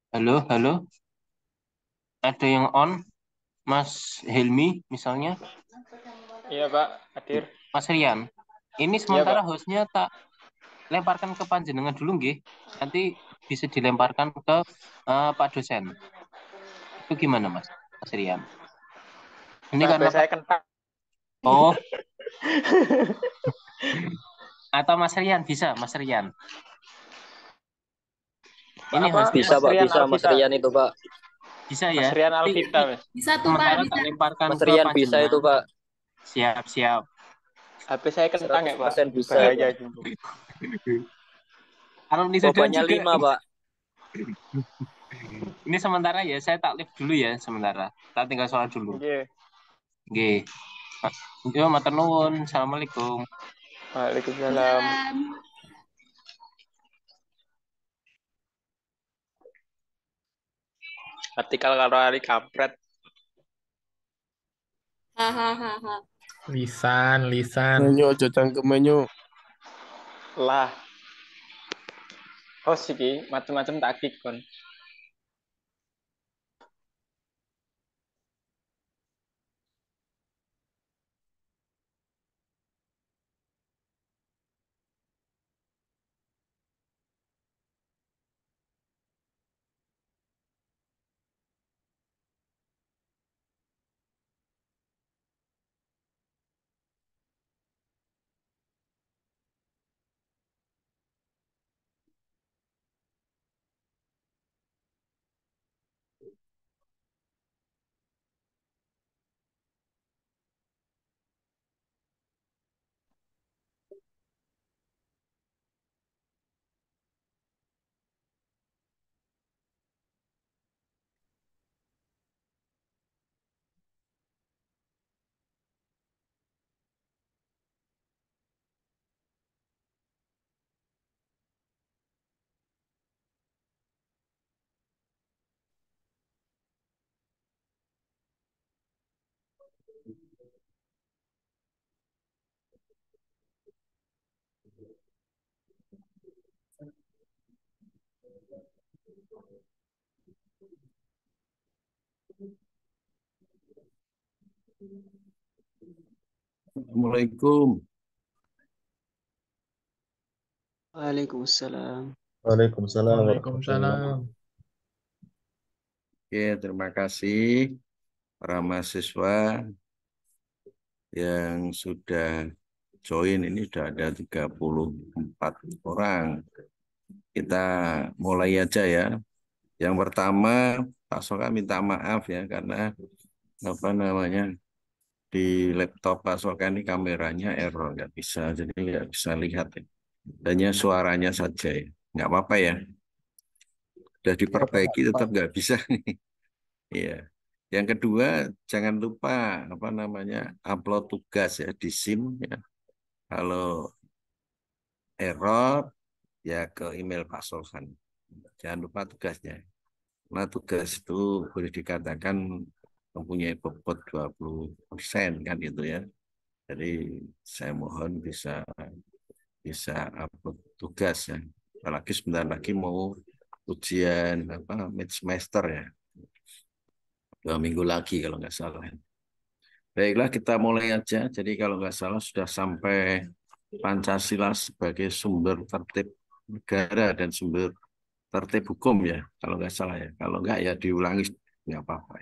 Halo, halo. Ada yang on, Mas Helmi misalnya, Iya Pak, hadir. Mas Rian. Ini Iya sementara Pak. hostnya tak lemparkan ke panjenengan dulu, nggih. Nanti bisa dilemparkan ke Pak dosen. Itu gimana, Mas? Mas Rian. Ini HP karena Pak. saya kentang. Oh, atau Mas Rian bisa, Mas Rian. Pak Ini apa? hostnya Bisa Mas Pak, Rian bisa Mas Alvita. Rian itu Pak. bisa ya. Mas Rian Tapi Alvita, ini Mas. Bisa tuh Pak, sementara tak bisa. lemparkan Mas ke Rian bisa itu panjenengan. Pak. Siap, siap. HP saya kentang ya Pak. 100% bisa Bahaya Pak. itu. Kalau Nisudan Bobotnya juga. 5 Pak. Ini sementara ya, saya tak live dulu ya sementara. Tak tinggal sholat dulu. Oke. Oke. Yo, matur nuwun. Assalamualaikum. Waalaikumsalam. Salam. Artikel kalau hari kampret Hahaha. Lisan, lisan. Menyo aja cangkemenyo. lah. Host iki macam-macam taktik kon. Assalamualaikum. Waalaikumsalam. Waalaikumsalam warahmatullahi wabarakatuh. Waalaikumsalam. Oke, terima kasih para mahasiswa yang sudah join. Ini sudah ada 34 orang. Kita mulai aja ya. Yang pertama, Pak Soka minta maaf ya karena apa namanya di laptop Pak Soka ini kameranya error, nggak bisa, jadi nggak bisa lihat ya. Hanya suaranya saja ya. Nggak apa-apa ya. Sudah diperbaiki tetap nggak bisa nih. Iya. Yang kedua, jangan lupa apa namanya upload tugas ya di SIM ya. Kalau error ya ke email Pak Solhan. Jangan lupa tugasnya. Nah, tugas itu boleh dikatakan mempunyai bobot 20% kan itu ya. Jadi saya mohon bisa bisa upload tugas ya. Apalagi sebentar lagi mau ujian apa mid semester ya. 2 minggu lagi kalau nggak salah. Baiklah, kita mulai aja. Jadi kalau nggak salah sudah sampai Pancasila sebagai sumber tertib negara dan sumber tertib hukum ya, kalau nggak salah ya. Kalau nggak ya diulangi, nggak apa-apa.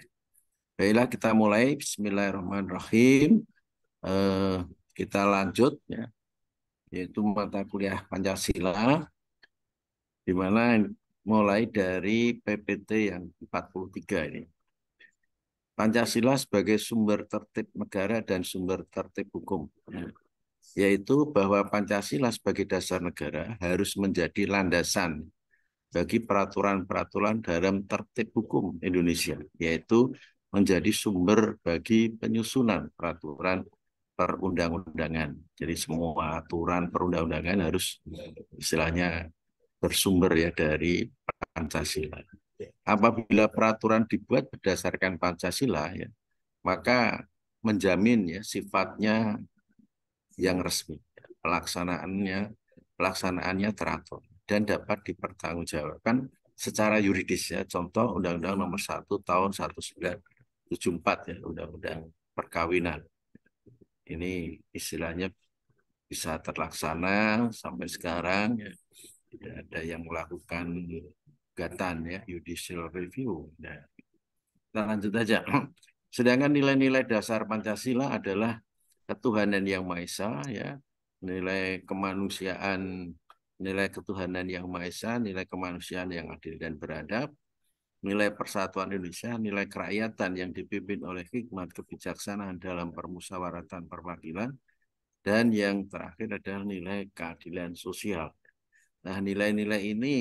Baiklah, kita mulai. Bismillahirrahmanirrahim. Eh, kita lanjut ya, yaitu mata kuliah Pancasila, di mana mulai dari PPT yang 43 ini. Pancasila sebagai sumber tertib negara dan sumber tertib hukum, yaitu bahwa Pancasila sebagai dasar negara harus menjadi landasan bagi peraturan-peraturan dalam tertib hukum Indonesia, yaitu menjadi sumber bagi penyusunan peraturan perundang-undangan. Jadi semua aturan perundang-undangan harus istilahnya bersumber ya dari Pancasila. Apabila peraturan dibuat berdasarkan Pancasila ya, maka menjamin ya sifatnya yang resmi, pelaksanaannya teratur dan dapat dipertanggungjawabkan secara yuridis ya. Contoh Undang-Undang Nomor 1 Tahun 1974 ya, Undang-Undang Perkawinan. Ini istilahnya bisa terlaksana sampai sekarang ya. Tidak ada yang melakukan gugatan ya, judicial review. Nah, kita lanjut aja. Sedangkan nilai-nilai dasar Pancasila adalah ketuhanan yang Maha Esa ya, nilai kemanusiaan, nilai ketuhanan yang Maha Esa, nilai kemanusiaan yang adil dan beradab, nilai persatuan Indonesia, nilai kerakyatan yang dipimpin oleh hikmat kebijaksanaan dalam permusyawaratan perwakilan, dan yang terakhir adalah nilai keadilan sosial. Nah, nilai-nilai ini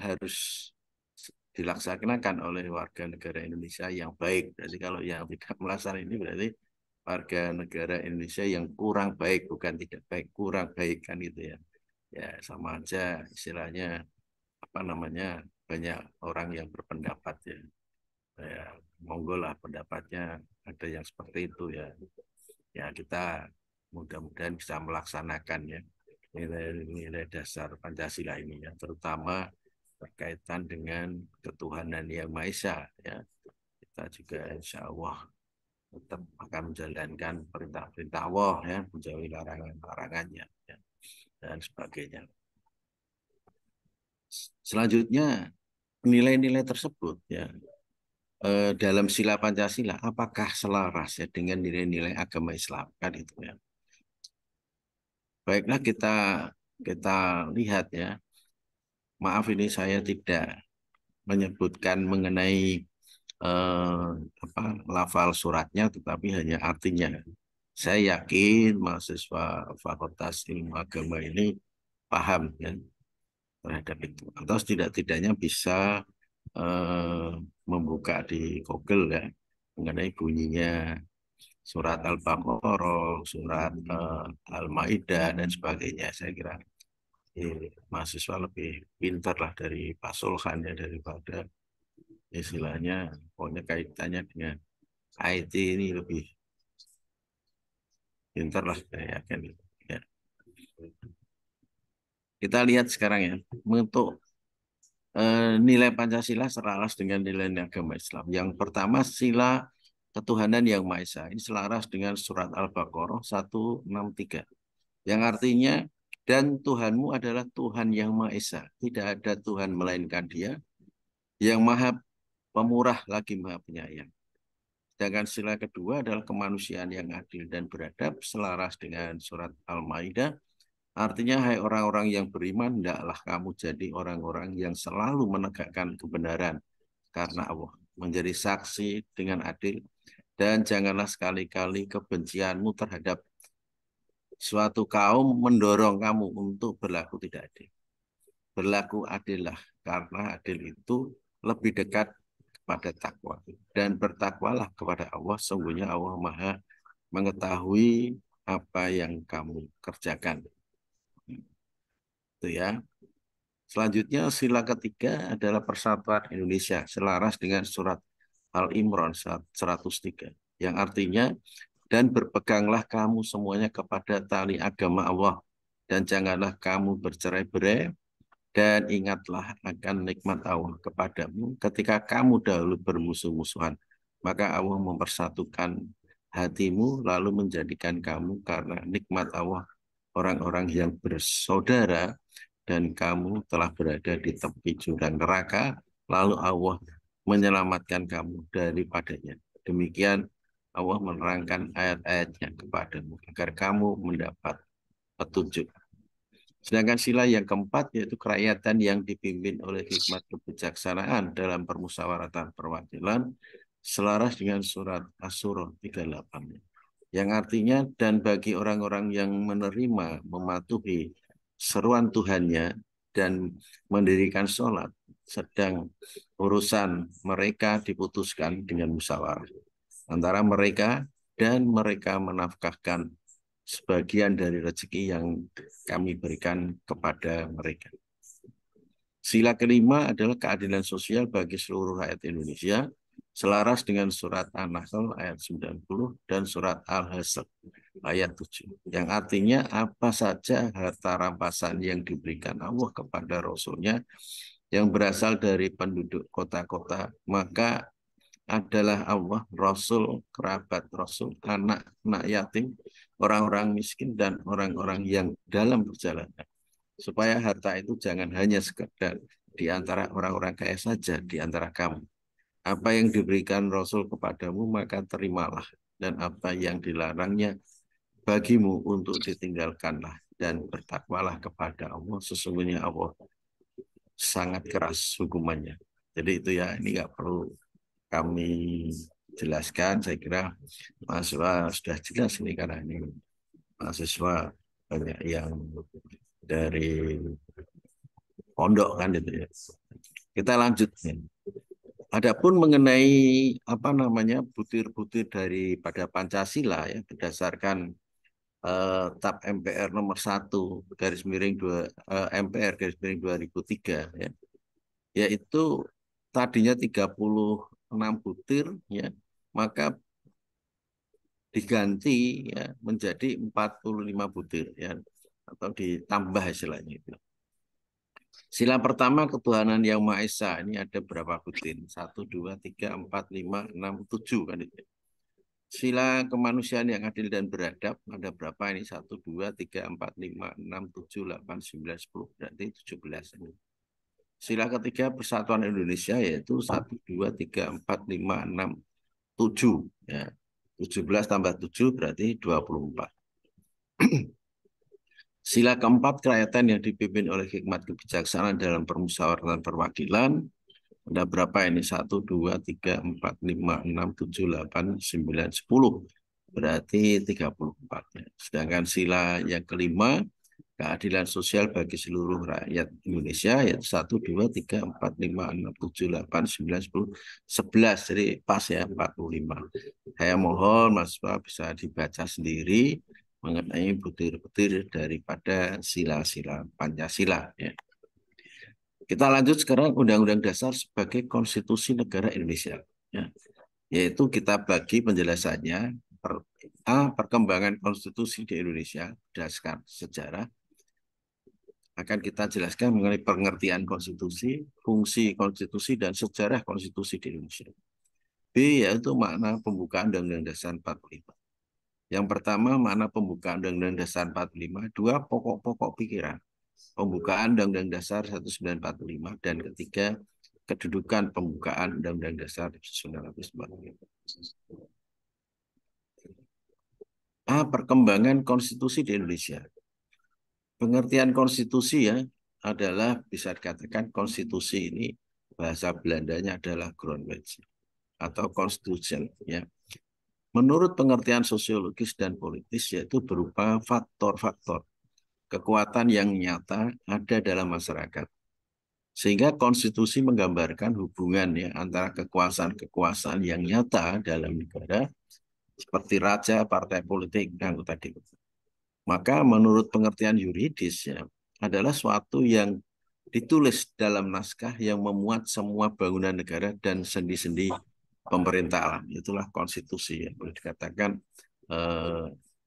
harus dilaksanakan oleh warga negara Indonesia yang baik. Jadi kalau yang tidak melaksanakan ini berarti warga negara Indonesia yang kurang baik, bukan tidak baik, kurang baik kan gitu ya. Ya sama aja istilahnya apa namanya, banyak orang yang berpendapat ya. Ya monggo lah pendapatnya, ada yang seperti itu ya. Ya kita mudah-mudahan bisa melaksanakan ya nilai-nilai dasar Pancasila ini ya, terutama berkaitan dengan ketuhanan yang Maha Esa ya. Kita juga insya Allah tetap akan menjalankan perintah-perintah Allah ya, menjauhi larangan-larangannya ya, dan sebagainya. Selanjutnya nilai-nilai tersebut ya dalam sila Pancasila apakah selaras ya dengan nilai-nilai agama Islam kan itu ya. Baiklah kita lihat ya. Maaf ini saya tidak menyebutkan mengenai lafal suratnya, tetapi hanya artinya. Saya yakin mahasiswa Fakultas Ilmu Agama ini paham ya terhadap itu. Atau setidak-tidaknya bisa membuka di Google ya mengenai bunyinya surat Al-Baqarah, surat Al-Maidah dan sebagainya. Saya kira mahasiswa lebih pintar lah dari Pak Sulhan ya, daripada istilahnya pokoknya kaitannya dengan IT ini lebih pintar lah saya yakin ya. Kita lihat sekarang ya, untuk nilai Pancasila selaras dengan nilai agama Islam. Yang pertama sila ketuhanan yang Maha Esa. Ini selaras dengan surat Al-Baqarah 163. Yang artinya, dan Tuhanmu adalah Tuhan yang Maha Esa. Tidak ada Tuhan melainkan Dia, yang Maha Pemurah lagi Maha Penyayang. Sedangkan sila kedua adalah kemanusiaan yang adil dan beradab, selaras dengan surat Al-Maidah. Artinya, hai orang-orang yang beriman, hendaklah kamu jadi orang-orang yang selalu menegakkan kebenaran karena Allah, menjadi saksi dengan adil, dan janganlah sekali-kali kebencianmu terhadap suatu kaum mendorong kamu untuk berlaku tidak adil. Berlaku adillah, karena adil itu lebih dekat kepada takwa. Dan bertakwalah kepada Allah, sungguhnya Allah Maha mengetahui apa yang kamu kerjakan. Itu ya. Selanjutnya sila ketiga adalah persatuan Indonesia, selaras dengan surat Al-Imran 103, yang artinya, dan berpeganglah kamu semuanya kepada tali agama Allah, dan janganlah kamu bercerai-berai, dan ingatlah akan nikmat Allah kepadamu ketika kamu dahulu bermusuh-musuhan, maka Allah mempersatukan hatimu lalu menjadikan kamu karena nikmat Allah orang-orang yang bersaudara, dan kamu telah berada di tepi jurang neraka, lalu Allah menyelamatkan kamu daripadanya. Demikian Allah menerangkan ayat-ayatnya kepadamu agar kamu mendapat petunjuk. Sedangkan sila yang keempat yaitu kerakyatan yang dipimpin oleh hikmat kebijaksanaan dalam permusyawaratan perwakilan, selaras dengan surat Asy-Syura 38. Yang artinya, dan bagi orang-orang yang menerima, mematuhi seruan Tuhannya dan mendirikan sholat, sedang urusan mereka diputuskan dengan musyawarah antara mereka, dan mereka menafkahkan sebagian dari rezeki yang kami berikan kepada mereka. Sila kelima adalah keadilan sosial bagi seluruh rakyat Indonesia, selaras dengan surat An-Nahl ayat 90 dan surat Al-Hasr ayat 7. Yang artinya apa saja harta rampasan yang diberikan Allah kepada Rasulnya yang berasal dari penduduk kota-kota, maka adalah Allah, Rasul, kerabat Rasul, anak yatim, orang-orang miskin, dan orang-orang yang dalam perjalanan. Supaya harta itu jangan hanya sekedar di antara orang-orang kaya saja, di antara kamu. Apa yang diberikan Rasul kepadamu, maka terimalah. Dan apa yang dilarangnya bagimu untuk ditinggalkanlah. Dan bertakwalah kepada Allah, sesungguhnya Allah sangat keras hukumannya. Jadi itu ya, ini nggak perlu kami jelaskan. Saya kira mahasiswa sudah jelas ini, karena ini mahasiswa banyak yang dari pondok kan itu ya. Kita lanjut. Adapun mengenai apa namanya butir-butir daripada Pancasila ya, berdasarkan TAP MPR nomor 1 garis miring 2 MPR garis miring 2003 ya, yaitu tadinya 36 butir ya, maka diganti ya menjadi 45 butir ya, atau ditambah istilahnya itu. Sila pertama ketuhanan yang Maha Esa ini ada berapa butir? 1, 2, 3, 4, 5, 6, 7 kan itu. Sila kemanusiaan yang adil dan beradab ada berapa ini? 1, 2, 3, 4, 5, 6, 7, 8, 9, 10, berarti 17 ini. Sila ketiga persatuan Indonesia yaitu 1, 2, 3, 4, 5, 6, 7 ya. 17 tambah 7 berarti 24. Sila keempat kerakyatan yang dipimpin oleh hikmat kebijaksanaan dalam permusyawaratan perwakilan. Ada berapa ini? 1, 2, 3, 4, 5, 6, 7, 8, 9, 10. Berarti 34. Sedangkan sila yang kelima, keadilan sosial bagi seluruh rakyat Indonesia, yaitu 1, 2, 3, 4, 5, 6, 7, 8, 9, 10, 11. Jadi pas ya, 45. Saya mohon mahasiswa bisa dibaca sendiri mengenai butir-butir daripada sila-sila Pancasila. Ya. Kita lanjut sekarang Undang-Undang Dasar sebagai Konstitusi Negara Indonesia. Ya. Yaitu kita bagi penjelasannya. A. Perkembangan konstitusi di Indonesia berdasarkan sejarah. Akan kita jelaskan mengenai pengertian konstitusi, fungsi konstitusi, dan sejarah konstitusi di Indonesia. B. Yaitu makna pembukaan Undang-Undang Dasar 45. Yang pertama, makna pembukaan Undang-Undang Dasar 45, 2 pokok-pokok pikiran pembukaan Undang-Undang Dasar 1945, dan ketiga, kedudukan pembukaan Undang-Undang Dasar 1945. A. Perkembangan konstitusi di Indonesia. Pengertian konstitusi ya adalah bisa dikatakan konstitusi ini bahasa Belandanya adalah grondwet atau constitution ya. Menurut pengertian sosiologis dan politis, yaitu berupa faktor-faktor kekuatan yang nyata ada dalam masyarakat. Sehingga konstitusi menggambarkan hubungan ya antara kekuasaan-kekuasaan yang nyata dalam negara, seperti raja, partai politik, dan anggota dewan. Maka menurut pengertian yuridis ya, adalah suatu yang ditulis dalam naskah yang memuat semua bangunan negara dan sendi-sendi pemerintahan. Itulah konstitusi ya. Boleh dikatakan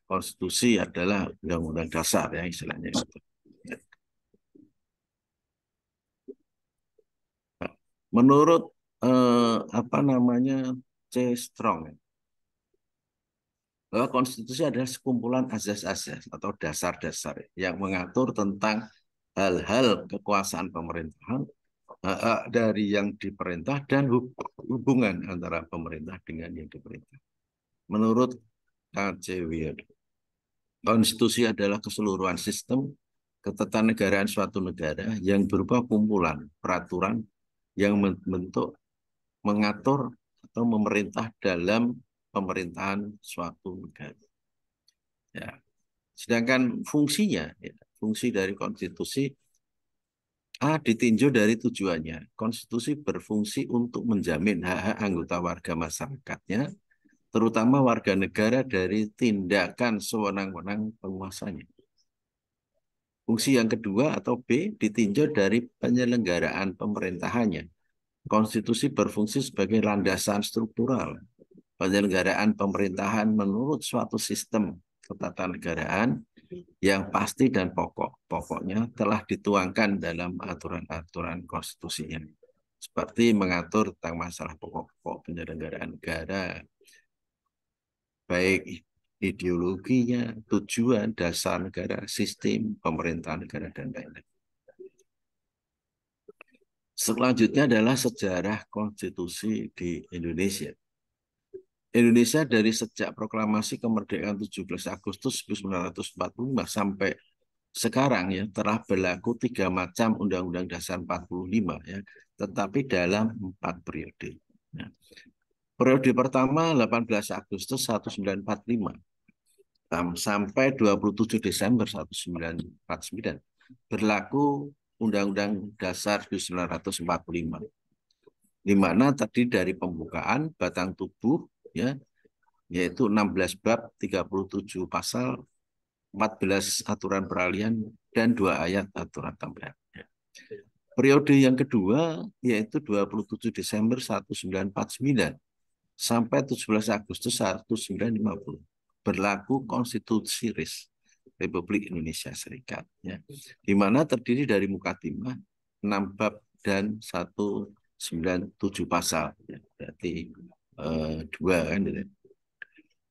konstitusi adalah undang-undang dasar ya istilahnya. Menurut apa namanya C. Strong, bahwa konstitusi adalah sekumpulan azas-azas atau dasar-dasar yang mengatur tentang hal-hal kekuasaan pemerintahan dari yang diperintah dan hubungan antara pemerintah dengan yang diperintah. Menurut K.C. Wiyad, konstitusi adalah keseluruhan sistem ketatanegaraan suatu negara yang berupa kumpulan peraturan yang membentuk, mengatur atau memerintah dalam pemerintahan suatu negara. Ya. Sedangkan fungsinya, ya, fungsi dari konstitusi A. Ditinjau dari tujuannya. Konstitusi berfungsi untuk menjamin hak-hak anggota warga masyarakatnya, terutama warga negara dari tindakan sewenang-wenang penguasanya. Fungsi yang kedua atau B. Ditinjau dari penyelenggaraan pemerintahannya. Konstitusi berfungsi sebagai landasan struktural penyelenggaraan pemerintahan menurut suatu sistem ketatanegaraan yang pasti dan pokoknya telah dituangkan dalam aturan-aturan konstitusinya, seperti mengatur tentang masalah pokok-pokok penyelenggaraan negara, baik ideologinya, tujuan, dasar negara, sistem pemerintahan negara, dan lain-lain. Selanjutnya adalah sejarah konstitusi di Indonesia. Indonesia dari sejak proklamasi kemerdekaan 17 Agustus 1945 sampai sekarang ya telah berlaku 3 macam Undang-Undang Dasar 45 ya, tetapi dalam 4 periode. Ya. Periode pertama 18 Agustus 1945 sampai 27 Desember 1949 berlaku Undang-Undang Dasar 1945, di mana tadi dari pembukaan batang tubuh ya, yaitu 16 bab, 37 pasal, 14 aturan peralihan, dan 2 ayat aturan tambahan. Periode yang kedua yaitu 27 Desember 1949 sampai 17 Agustus 1950 berlaku Konstitusi RIS Republik Indonesia Serikat, ya, di mana terdiri dari Mukaddimah, 6 bab dan 197 pasal, ya, berarti 2 kan.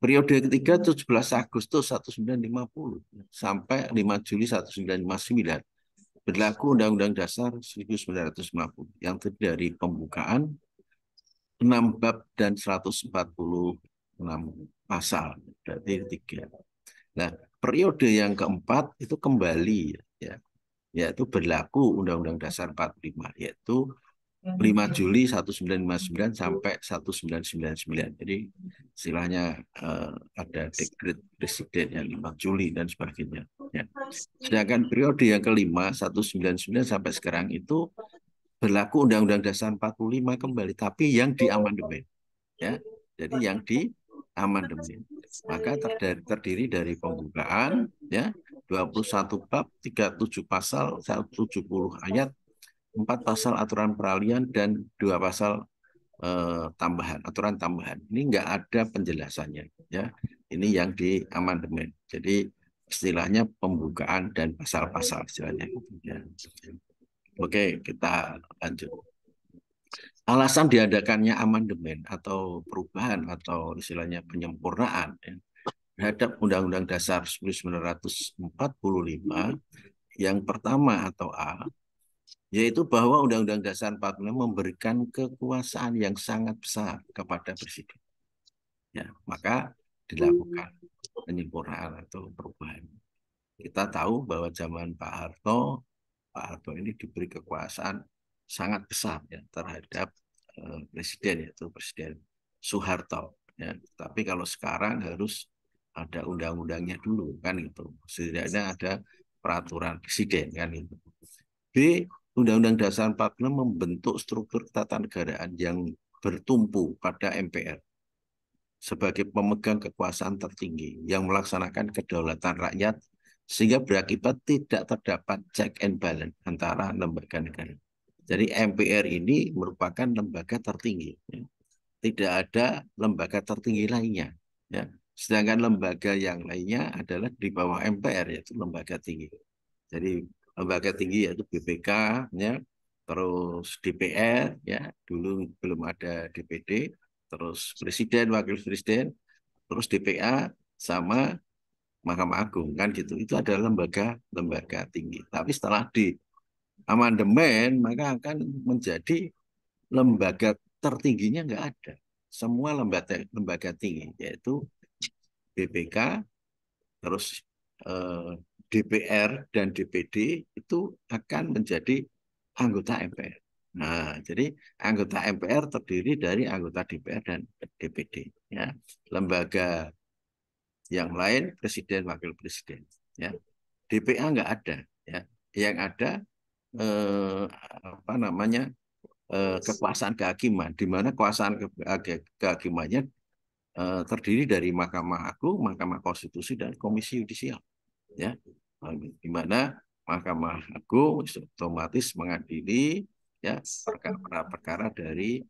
Periode ketiga 17 Agustus 1950 sampai 5 Juli 1959 berlaku Undang-Undang Dasar 1950 yang terdiri dari pembukaan, 6 bab dan 146 pasal, berarti 3. Nah, periode yang keempat itu kembali ya, yaitu berlaku Undang-Undang Dasar 45, yaitu 5 Juli 1959 sampai 1999. Jadi istilahnya ada dekret presiden yang 5 Juli dan sebagainya. Ya. Sedangkan periode yang kelima 1999 sampai sekarang itu berlaku Undang-Undang Dasar 45 kembali, tapi yang diamandemen. Ya. Jadi yang diamandemen. Maka terdiri dari pembukaan, ya, 21 bab, 37 pasal, 170 ayat, 4 pasal aturan peralihan, dan 2 pasal tambahan, aturan tambahan. Ini enggak ada penjelasannya, ya. Ini yang di amandemen. Jadi istilahnya pembukaan dan pasal-pasal istilahnya. Ya. Oke, kita lanjut. Alasan diadakannya amandemen atau perubahan atau istilahnya penyempurnaan, ya, terhadap Undang-Undang Dasar 1945 yang pertama atau A, yaitu bahwa Undang-Undang Dasar 45 memberikan kekuasaan yang sangat besar kepada Presiden. Ya, maka dilakukan penyempurnaan atau perubahan. Kita tahu bahwa zaman Pak Harto ini diberi kekuasaan sangat besar ya terhadap Presiden, yaitu Presiden Soeharto. Ya. Tapi kalau sekarang harus ada undang-undangnya dulu kan itu. Setidaknya ada peraturan presiden kan itu. B, Undang-Undang Dasar 45 membentuk struktur ketatanegaraan yang bertumpu pada MPR sebagai pemegang kekuasaan tertinggi yang melaksanakan kedaulatan rakyat sehingga berakibat tidak terdapat check and balance antara lembaga negara. Jadi MPR ini merupakan lembaga tertinggi. Ya. Tidak ada lembaga tertinggi lainnya. Ya. Sedangkan lembaga yang lainnya adalah di bawah MPR, yaitu lembaga tinggi. Jadi lembaga tinggi yaitu BPK, ya, terus DPR, ya, dulu belum ada DPD, terus Presiden, Wakil Presiden, terus DPA, sama Mahkamah Agung, kan gitu. Itu adalah lembaga tinggi. Tapi setelah di amandemen, maka akan menjadi lembaga tertingginya nggak ada. Semua lembaga tinggi, yaitu BPK, terus DPR dan DPD itu akan menjadi anggota MPR. Nah, jadi anggota MPR terdiri dari anggota DPR dan DPD. Ya. Lembaga yang lain Presiden, Wakil Presiden. Ya. DPA nggak ada. Ya. Yang ada kekuasaan kehakiman, di mana kekuasaan kehakimannya terdiri dari Mahkamah Agung, Mahkamah Konstitusi, dan Komisi Yudisial. Ya, di mana Mahkamah Agung otomatis mengadili ya perkara-perkara dari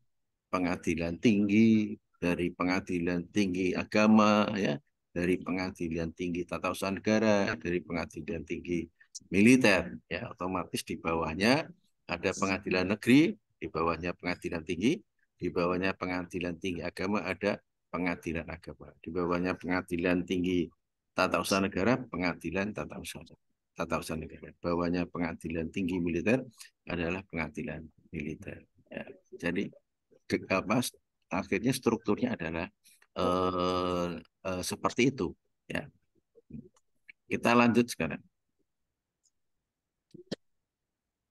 pengadilan tinggi, dari pengadilan tinggi agama, ya, dari pengadilan tinggi tata usaha negara, dari pengadilan tinggi militer, ya otomatis di bawahnya ada pengadilan negeri, di bawahnya pengadilan tinggi, di bawahnya pengadilan tinggi agama ada pengadilan agama, di bawahnya pengadilan tinggi tata usaha negara, pengadilan tata usaha negara, bawahnya pengadilan tinggi militer adalah pengadilan militer. Ya. Jadi akhirnya strukturnya adalah seperti itu. Ya. Kita lanjut sekarang.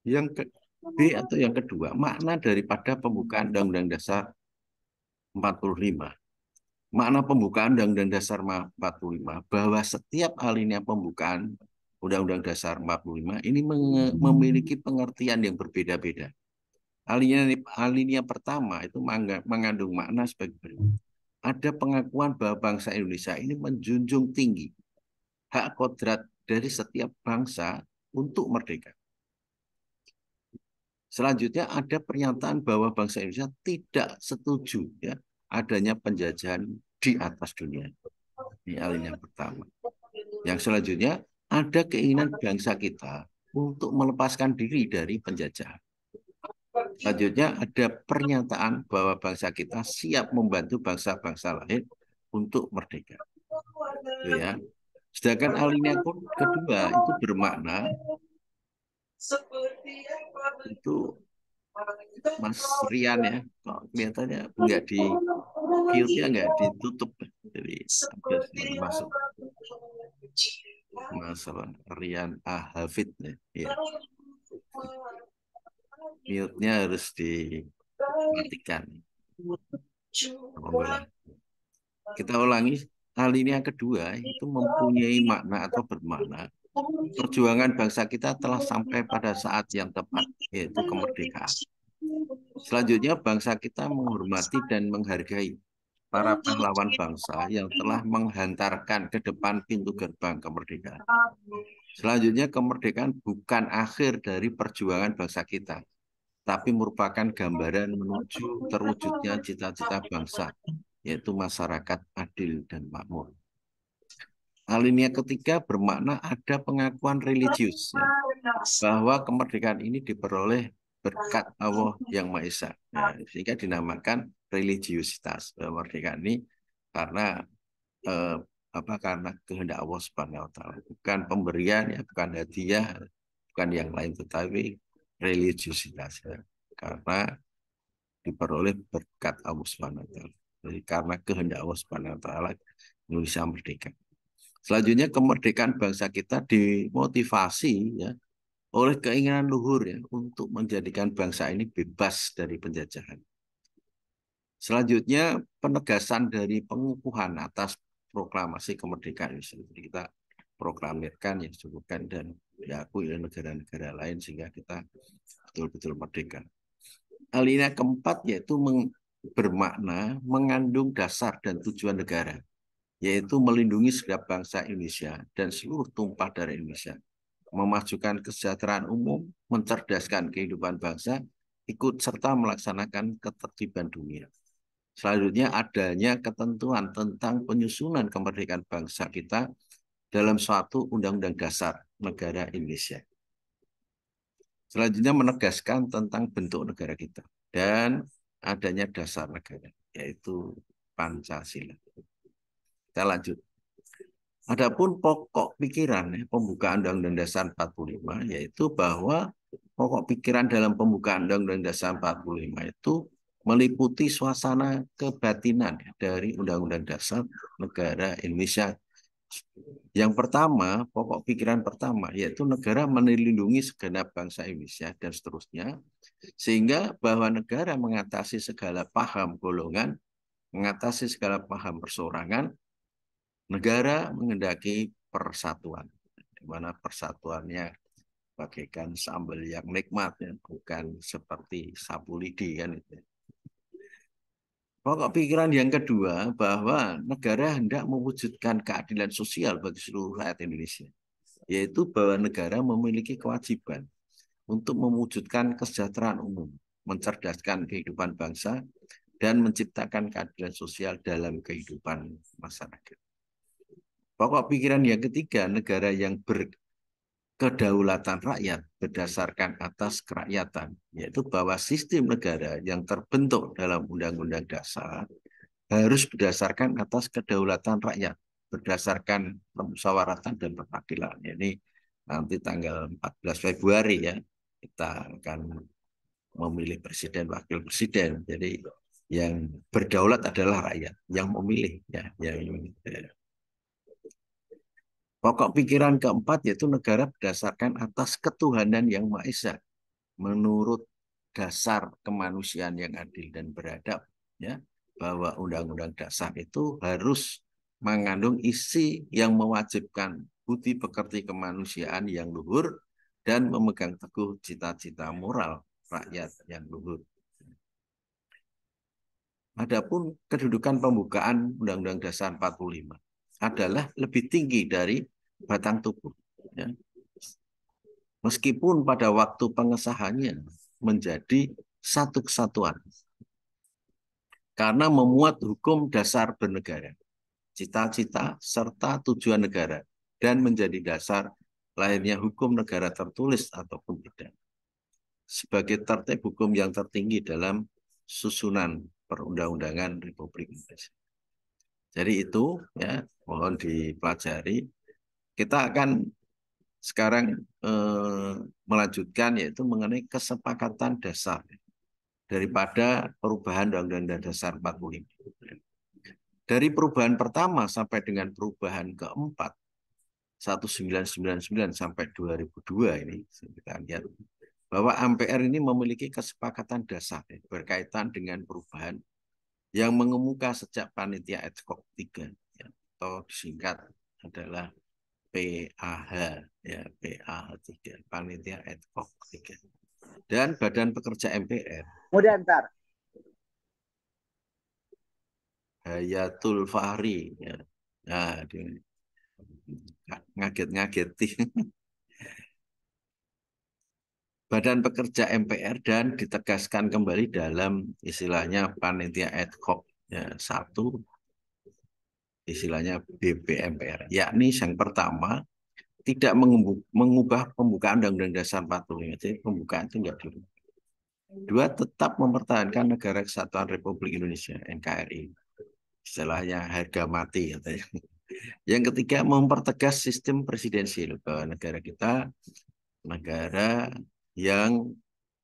Yang B atau yang kedua, makna daripada pembukaan Undang-Undang Dasar 45. Makna pembukaan Undang-Undang Dasar 45 bahwa setiap alinea pembukaan Undang-Undang Dasar 45 ini memiliki pengertian yang berbeda-beda. Alinea pertama itu mengandung makna sebagai berikut. Ada pengakuan bahwa bangsa Indonesia ini menjunjung tinggi hak kodrat dari setiap bangsa untuk merdeka. Selanjutnya ada pernyataan bahwa bangsa Indonesia tidak setuju ya adanya penjajahan di atas dunia. Ini alinea pertama. Yang selanjutnya ada keinginan bangsa kita untuk melepaskan diri dari penjajahan. Selanjutnya ada pernyataan bahwa bangsa kita siap membantu bangsa-bangsa lain untuk merdeka. Ya. Sedangkan alinea kedua itu bermakna itu Mas Rian ya, kok kelihatannya nggak di mute-nya nggak ditutup, jadi masuk Mas Rian Hafid ya. Mute-nya harus dimatikan. Kita ulangi, alinea kedua itu mempunyai makna atau bermakna perjuangan bangsa kita telah sampai pada saat yang tepat, yaitu kemerdekaan. Selanjutnya, bangsa kita menghormati dan menghargai para pahlawan bangsa yang telah menghantarkan ke depan pintu gerbang kemerdekaan. Selanjutnya, kemerdekaan bukan akhir dari perjuangan bangsa kita, tapi merupakan gambaran menuju terwujudnya cita-cita bangsa, yaitu masyarakat adil dan makmur. Alinea ketiga bermakna ada pengakuan religius ya, bahwa kemerdekaan ini diperoleh berkat Allah yang Maha Esa, ya, sehingga dinamakan religiusitas. Kemerdekaan ini karena karena kehendak Allah Subhanahu Wa Taala, bukan pemberian ya, bukan hadiah, bukan yang lain, tetapi religiusitas ya, karena diperoleh berkat Allah Subhanahu Wa Taala. Jadi karena kehendak Allah Subhanahu Wa Taala Indonesia merdeka. Selanjutnya kemerdekaan bangsa kita dimotivasi ya oleh keinginan luhur ya untuk menjadikan bangsa ini bebas dari penjajahan. Selanjutnya penegasan dari pengukuhan atas proklamasi kemerdekaan ini kita proklamirkan ya sebutkan dan diakui oleh negara-negara lain sehingga kita betul-betul merdeka. Alinea keempat yaitu bermakna mengandung dasar dan tujuan negara, yaitu melindungi segenap bangsa Indonesia dan seluruh tumpah darah Indonesia, memajukan kesejahteraan umum, mencerdaskan kehidupan bangsa, ikut serta melaksanakan ketertiban dunia. Selanjutnya adanya ketentuan tentang penyusunan kemerdekaan bangsa kita dalam suatu undang-undang dasar negara Indonesia. Selanjutnya menegaskan tentang bentuk negara kita dan adanya dasar negara, yaitu Pancasila. Kita lanjut. Adapun pokok pikiran pembukaan Undang-Undang Dasar 45 yaitu bahwa pokok pikiran dalam pembukaan Undang-Undang Dasar 45 itu meliputi suasana kebatinan dari Undang-Undang Dasar Negara Indonesia. Yang pertama, pokok pikiran pertama yaitu negara melindungi segenap bangsa Indonesia dan seterusnya, sehingga bahwa negara mengatasi segala paham golongan, mengatasi segala paham perseorangan. Negara mengendaki persatuan, di mana persatuannya bagaikan sambal yang nikmat, ya, bukan seperti sapu lidi kan itu. Pokok pikiran yang kedua bahwa negara hendak mewujudkan keadilan sosial bagi seluruh rakyat Indonesia, yaitu bahwa negara memiliki kewajiban untuk mewujudkan kesejahteraan umum, mencerdaskan kehidupan bangsa, dan menciptakan keadilan sosial dalam kehidupan masyarakat. Pokok pikiran yang ketiga, negara yang berkedaulatan rakyat berdasarkan atas kerakyatan, yaitu bahwa sistem negara yang terbentuk dalam Undang-Undang Dasar harus berdasarkan atas kedaulatan rakyat, berdasarkan permusyawaratan dan perwakilan. Ini nanti tanggal 14 Februari ya, kita akan memilih presiden, wakil presiden. Jadi yang berdaulat adalah rakyat, yang memilih ya, Pokok pikiran keempat yaitu negara berdasarkan atas ketuhanan yang Maha Esa menurut dasar kemanusiaan yang adil dan beradab, ya, bahwa Undang-Undang Dasar itu harus mengandung isi yang mewajibkan budi pekerti kemanusiaan yang luhur dan memegang teguh cita-cita moral rakyat yang luhur. Adapun kedudukan pembukaan Undang-Undang Dasar 45 adalah lebih tinggi dari batang tubuh. Ya. Meskipun pada waktu pengesahannya menjadi satu kesatuan. Karena memuat hukum dasar bernegara, cita-cita serta tujuan negara, dan menjadi dasar lahirnya hukum negara tertulis ataupun tidak. Sebagai tertib hukum yang tertinggi dalam susunan perundang-undangan Republik Indonesia. Jadi itu ya, mohon dipelajari. Kita akan sekarang melanjutkan yaitu mengenai kesepakatan dasar daripada perubahan Undang-Undang Dasar 45. Dari perubahan pertama sampai dengan perubahan keempat 1999 sampai 2002 ini kita lihat bahwa MPR ini memiliki kesepakatan dasar berkaitan dengan perubahan yang mengemuka sejak Panitia Ad Hoc 3 ya, atau disingkat adalah PAH ya, PAH 3, Panitia Ad Hoc 3. Dan Badan Pekerja MPR. Mudah ntar. Hayatul Fahri ya. Nah, ngaget-ngageti. Badan Pekerja MPR dan ditegaskan kembali dalam istilahnya Panitia Ad Hoc ya, 1, istilahnya BPMPR, yakni yang pertama tidak mengubah pembukaan Undang-Undang Dasar 45. Jadi pembukaan itu enggak dirubah. 2, tetap mempertahankan Negara Kesatuan Republik Indonesia NKRI. Istilahnya harga mati katanya. Yang ketiga, mempertegas sistem presidensial bahwa negara kita negara yang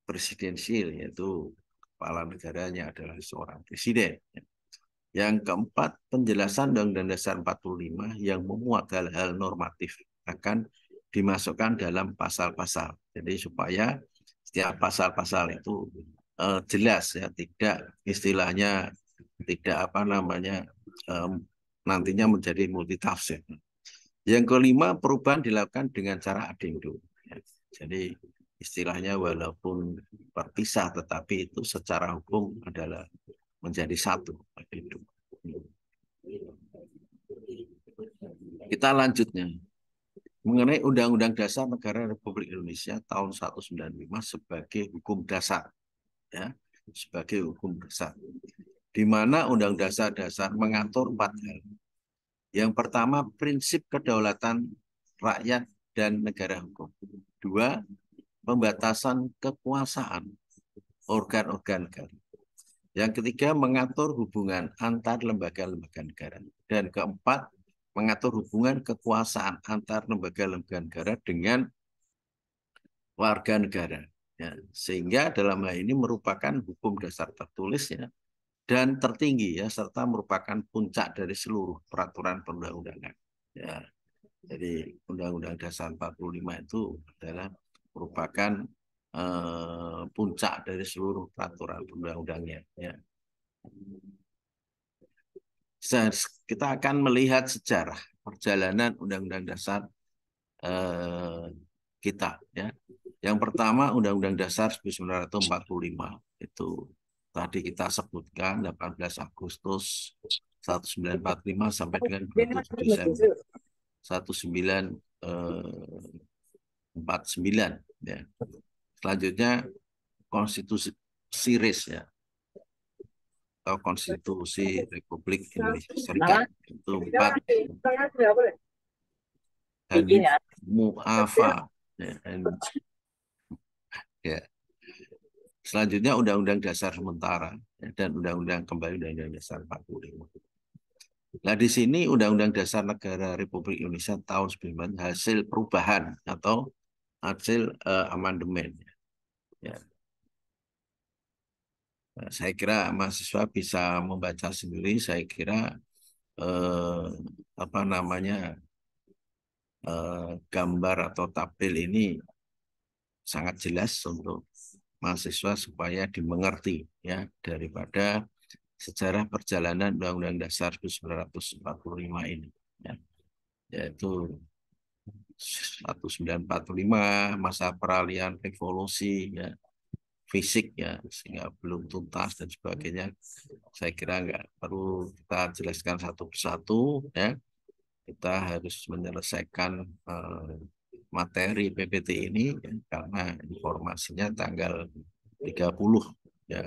presidensial, yaitu kepala negaranya adalah seorang presiden. Yang keempat, penjelasan Undang-Undang Dasar 45 yang memuat hal-hal normatif akan dimasukkan dalam pasal-pasal. Jadi supaya setiap pasal-pasal itu jelas ya, tidak istilahnya tidak nantinya menjadi multitafsir. Yang kelima, perubahan dilakukan dengan cara adendum. Jadi istilahnya walaupun berpisah tetapi itu secara hukum adalah menjadi satu. Kita lanjutnya mengenai Undang-Undang Dasar Negara Republik Indonesia tahun 1945 sebagai hukum dasar, ya, sebagai hukum dasar, di mana Undang-Undang Dasar mengatur 4 hal. Yang pertama, prinsip kedaulatan rakyat dan negara hukum. 2, pembatasan kekuasaan organ-organ negara. Yang ketiga, mengatur hubungan antar lembaga-lembaga negara. Dan keempat, mengatur hubungan kekuasaan antar lembaga-lembaga negara dengan warga negara. Ya, sehingga dalam hal ini merupakan hukum dasar tertulis ya, dan tertinggi ya, serta merupakan puncak dari seluruh peraturan perundang-undangan. Ya, jadi Undang-Undang Dasar 45 itu adalah merupakan puncak dari seluruh peraturan perundang-undangnya. Ya. Kita akan melihat sejarah perjalanan Undang-Undang Dasar kita. Ya. Yang pertama Undang-Undang Dasar 1945 itu tadi kita sebutkan 18 Agustus 1945 sampai dengan 27 Desember 1949. Ya. Selanjutnya konstitusi Siris ya. atau Konstitusi Republik Indonesia Serikat itu 4 dan muafa ya. Selanjutnya Undang-Undang Dasar sementara dan Undang-Undang kembali Undang-Undang Dasar 45. Nah di sini Undang-Undang Dasar Negara Republik Indonesia tahun 19 hasil perubahan atau hasil amandemen. Ya. Nah, saya kira mahasiswa bisa membaca sendiri. Saya kira apa namanya gambar atau tabel ini sangat jelas untuk mahasiswa supaya dimengerti ya daripada sejarah perjalanan Undang-Undang Dasar 1945 ini ya. Yaitu 1945 masa peralihan revolusi ya fisik ya sehingga belum tuntas dan sebagainya. Saya kira nggak perlu kita jelaskan satu persatu ya. Kita harus menyelesaikan materi PPT ini ya, karena informasinya tanggal 30 ya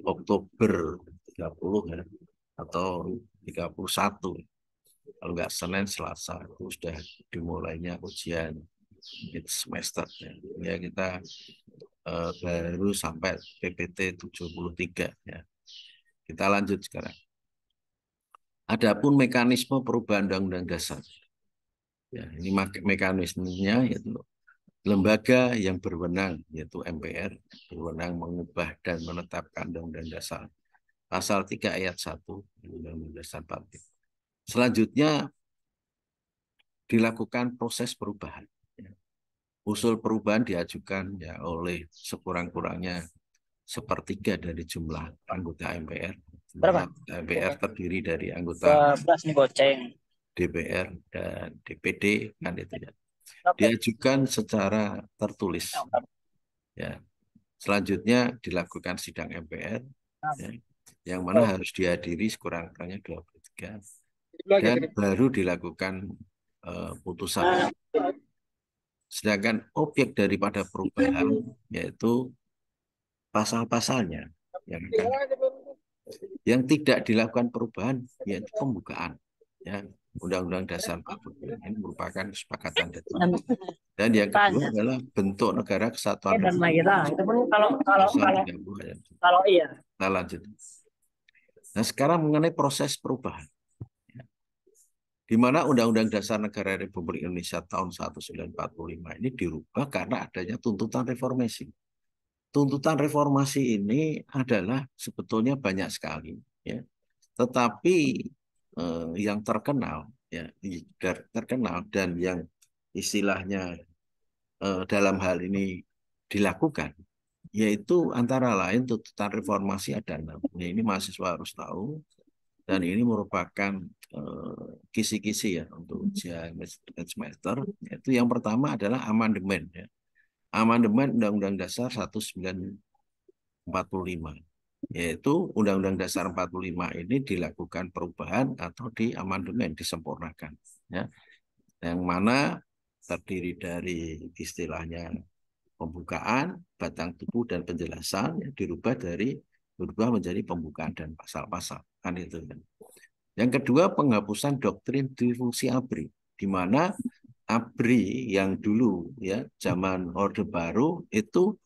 Oktober 30 ya atau 31 kalau nggak Senin Selasa itu sudah dimulainya ujian semester ya. Ya kita baru sampai PPT 73 ya. Kita lanjut sekarang. Adapun mekanisme perubahan Undang-Undang Dasar. Ya, ini mekanismenya yaitu lembaga yang berwenang yaitu MPR berwenang mengubah dan menetapkan Undang-Undang Dasar pasal 3 ayat 1 Undang-Undang Dasar 45. Selanjutnya dilakukan proses perubahan. Usul perubahan diajukan ya oleh sekurang-kurangnya sepertiga dari jumlah anggota MPR. Berapa? MPR terdiri dari anggota goceng. DPR dan DPD kan itu ya. Diajukan secara tertulis. Ya. Selanjutnya dilakukan sidang MPR ya, yang mana harus dihadiri sekurang-kurangnya 23 dan baru dilakukan putusan. Sedangkan objek daripada perubahan yaitu pasal-pasalnya yang tidak dilakukan perubahan yaitu pembukaan ya Undang-Undang Dasar 45 ini merupakan kesepakatan dan yang kedua adalah bentuk negara kesatuan Republik kalau iya. Nah lanjut. Nah sekarang mengenai proses perubahan di mana Undang-Undang Dasar Negara Republik Indonesia tahun 1945 ini dirubah karena adanya tuntutan reformasi. Tuntutan reformasi ini adalah sebetulnya banyak sekali, ya. Tetapi yang terkenal, ya, terkenal dan yang istilahnya dalam hal ini dilakukan, yaitu antara lain tuntutan reformasi ada 6. Ini mahasiswa harus tahu. Dan ini merupakan kisi-kisi ya untuk ujian semester. Yaitu yang pertama adalah amandemen. Ya. Amandemen Undang-Undang Dasar 1945. Yaitu Undang-Undang Dasar 45 ini dilakukan perubahan atau diamandemen, disempurnakan. Ya. Yang mana terdiri dari istilahnya pembukaan, batang tubuh, dan penjelasan yang berubah menjadi pembukaan dan pasal-pasal. Kan itu kan. Yang kedua penghapusan doktrin difungsi ABRI, di mana ABRI yang dulu ya zaman Orde Baru itu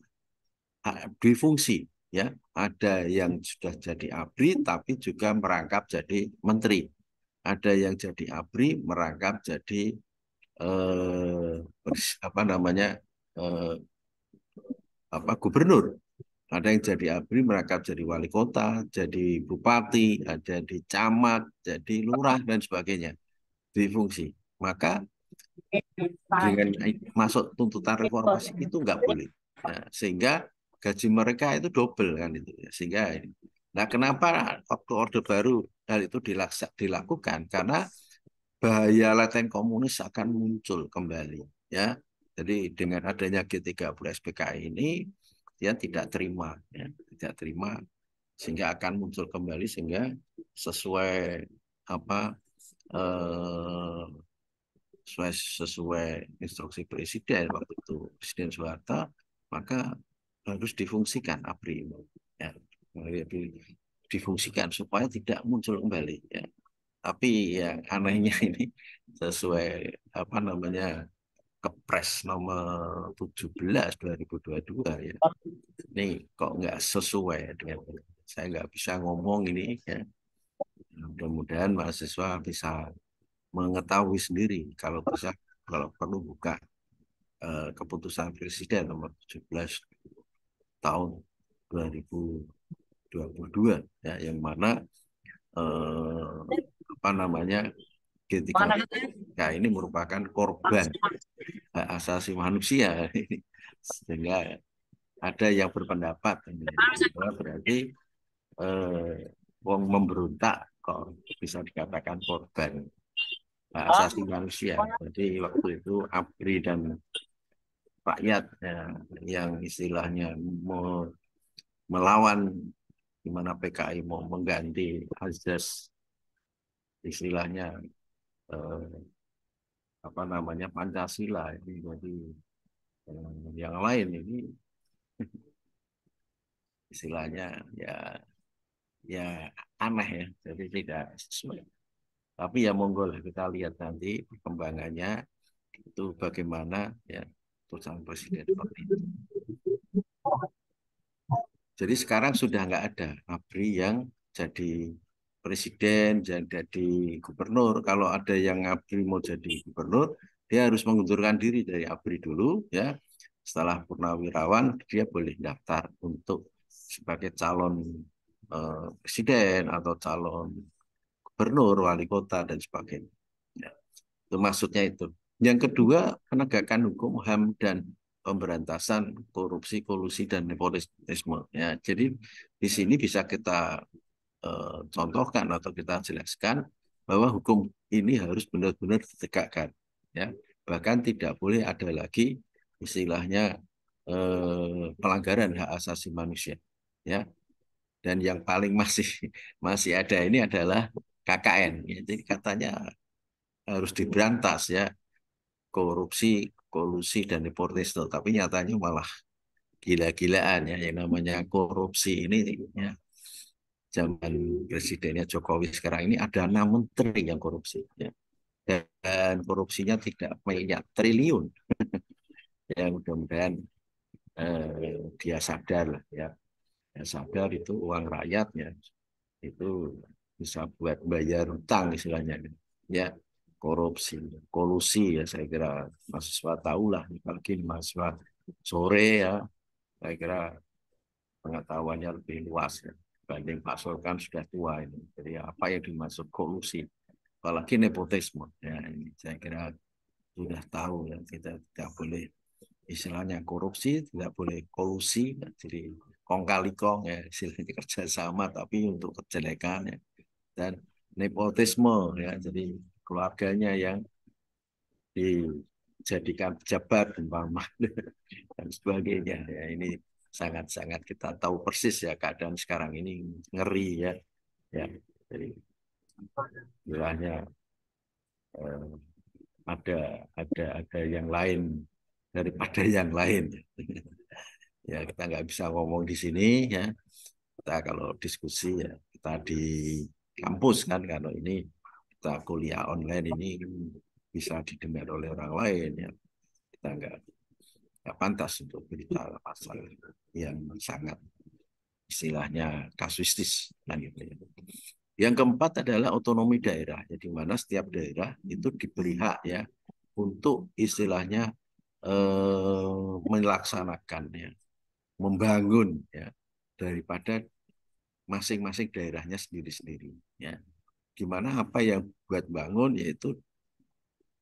difungsi ya, ada yang sudah jadi ABRI tapi juga merangkap jadi menteri, ada yang jadi ABRI merangkap jadi gubernur. Ada yang jadi ABRI merangkap jadi wali kota, jadi bupati, ada di camat, jadi lurah, dan sebagainya. Difungsi. Maka dengan masuk tuntutan reformasi itu nggak boleh. Nah, sehingga gaji mereka itu double kan itu. Sehingga nah kenapa waktu Orde Baru hal itu dilakukan? Karena bahaya laten komunis akan muncul kembali. Ya, jadi dengan adanya G30 SPKI ini dia tidak terima, ya, tidak terima sehingga akan muncul kembali sehingga sesuai sesuai instruksi presiden waktu itu Presiden Soeharto maka harus difungsikan ABRI. Ya, difungsikan supaya tidak muncul kembali ya. Tapi yang anehnya ini sesuai apa namanya Kepres nomor 17 2022 ya. Ini kok nggak sesuai dengan saya nggak bisa ngomong ini ya. Mudah-mudahan mahasiswa bisa mengetahui sendiri kalau bisa kalau perlu buka keputusan Presiden nomor 17 tahun 2022 ya yang mana apa namanya G30 ini merupakan korban hak asasi manusia sehingga ada yang berpendapat bahwa berarti wong memberontak kok bisa dikatakan korban hak asasi manusia. Jadi waktu itu ABRI dan rakyat ya, yang istilahnya melawan di mana PKI mau mengganti azas istilahnya apa namanya Pancasila ini jadi yang lain ini istilahnya ya aneh ya jadi tidak sesuai. Tapi ya monggo lah kita lihat nanti perkembangannya itu bagaimana ya putusan presiden seperti itu. Jadi sekarang sudah nggak ada ABRI yang jadi presiden, jadi gubernur. Kalau ada yang ABRI mau jadi gubernur, dia harus mengundurkan diri dari ABRI dulu, ya. Setelah purnawirawan, dia boleh daftar untuk sebagai calon presiden atau calon gubernur, wali kota dan sebagainya. Ya, itu maksudnya itu. Yang kedua, penegakan hukum HAM dan pemberantasan korupsi, kolusi dan nepotisme. Ya, jadi di sini bisa kita contohkan atau kita jelaskan bahwa hukum ini harus benar-benar ditegakkan. Ya, bahkan tidak boleh ada lagi istilahnya pelanggaran hak asasi manusia. Ya, dan yang paling masih ada ini adalah KKN. Ya, jadi katanya harus diberantas ya korupsi, kolusi dan nepotisme. Tapi nyatanya malah gila-gilaan ya yang namanya korupsi ini ya. Zaman presidennya Jokowi sekarang ini ada 6 menteri yang korupsi ya. Dan korupsinya tidak banyak triliun. Ya mudah-mudahan dia sadar lah ya. Dia sadar itu uang rakyatnya itu bisa buat bayar hutang istilahnya ya korupsi kolusi ya saya kira mahasiswa tahulah apalagi mahasiswa sore ya saya kira pengetahuannya lebih luas ya dibanding Pak Solkan sudah tua ini jadi apa yang dimaksud kolusi apalagi nepotisme ya ini saya kira sudah tahu ya kita tidak boleh istilahnya korupsi tidak boleh kolusi jadi kong kali kong ya istilahnya kerjasama tapi untuk kejelekan ya dan nepotisme ya jadi keluarganya yang dijadikan pejabat umpama dan sebagainya ya ini sangat-sangat kita tahu persis ya keadaan sekarang ini ngeri ya ya jadi istilahnya ada yang lain daripada yang lain ya kita nggak bisa ngomong di sini ya kita kalau diskusi ya kita di kampus kan kalau ini kita kuliah online ini bisa didengar oleh orang lain ya kita nggak pantas untuk berbicara pasal yang sangat istilahnya kasuistis kan gitu ya. Yang keempat adalah otonomi daerah jadi mana setiap daerah itu diberi hak ya untuk istilahnya melaksanakan ya membangun ya daripada masing-masing daerahnya sendiri-sendiri ya. Gimana apa yang buat bangun yaitu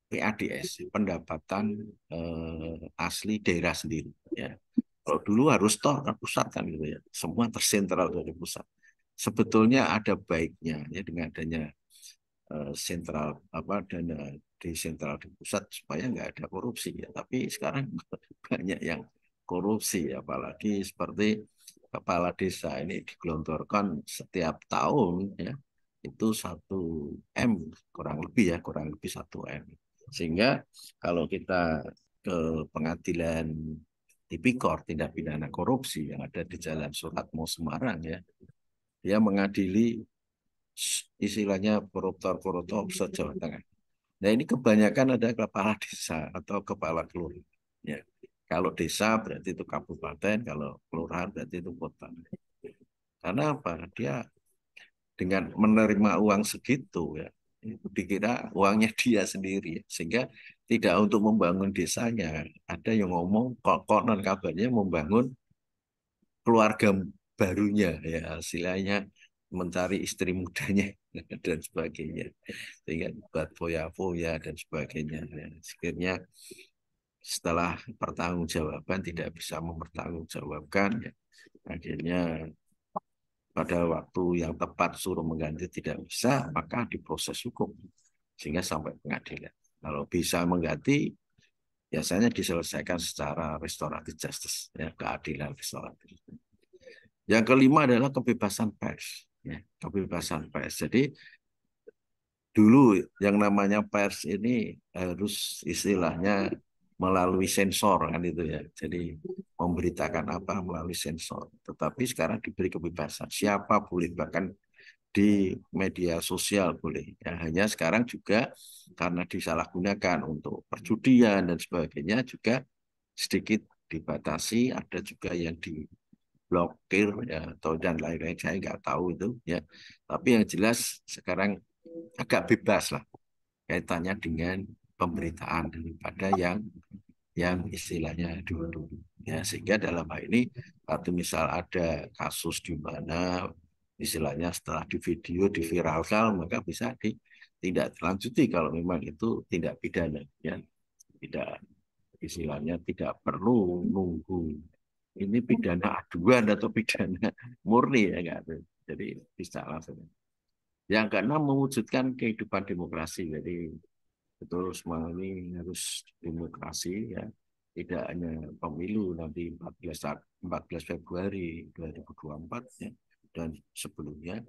PADS, pendapatan asli daerah sendiri ya. Kalau dulu harus toh pusat kan gitu ya. Semua tersentral dari pusat. Sebetulnya ada baiknya ya dengan adanya sentral apa dana desentral di pusat supaya nggak ada korupsi ya. Tapi sekarang banyak yang korupsi apalagi seperti kepala desa ini digelontorkan setiap tahun ya itu 1 M kurang lebih 1 M sehingga kalau kita ke pengadilan Tipikor tindak pidana korupsi yang ada di Jalan Suratmo Semarang ya dia mengadili istilahnya koruptor-koruptor se-Jawa Tengah. Nah ini kebanyakan ada kepala desa atau kepala kelurahan. Ya. Kalau desa berarti itu kabupaten, kalau kelurahan berarti itu kota. Karena apa? Dia dengan menerima uang segitu ya, itu dikira uangnya dia sendiri, sehingga tidak untuk membangun desanya. Ada yang ngomong konon kabarnya membangun keluarga barunya ya, istilahnya mencari istri mudanya dan sebagainya, sehingga buat foya-foya dan sebagainya ya. Akhirnya setelah pertanggungjawaban tidak bisa mempertanggungjawabkan ya. Akhirnya pada waktu yang tepat suruh mengganti tidak bisa, maka diproses hukum sehingga sampai pengadilan. Kalau bisa mengganti, biasanya diselesaikan secara restoratif justice, ya, keadilan restoratif. Yang kelima adalah kebebasan pers, ya, kebebasan pers. Jadi dulu yang namanya pers ini harus istilahnya melalui sensor kan itu ya. Jadi memberitakan apa melalui sensor. Tetapi sekarang diberi kebebasan. Siapa boleh, bahkan di media sosial boleh. Ya, hanya sekarang juga karena disalahgunakan untuk perjudian dan sebagainya juga sedikit dibatasi. Ada juga yang diblokir ya, atau dan lain-lain, saya nggak tahu itu ya. Tapi yang jelas sekarang agak bebas lah kaitannya dengan pemberitaan daripada yang istilahnya dulu ya, sehingga dalam hal ini waktu misal ada kasus di mana istilahnya setelah di video diviralkan maka bisa tidak lanjuti kalau memang itu tindak pidana ya, tidak istilahnya tidak perlu nunggu ini pidana aduan atau pidana murni ya enggak, jadi bisa langsung. Yang keenam, mewujudkan kehidupan demokrasi. Jadi betul semua ini harus demokrasi ya. Tidak hanya pemilu nanti 14 Februari 2024 ya, dan sebelumnya,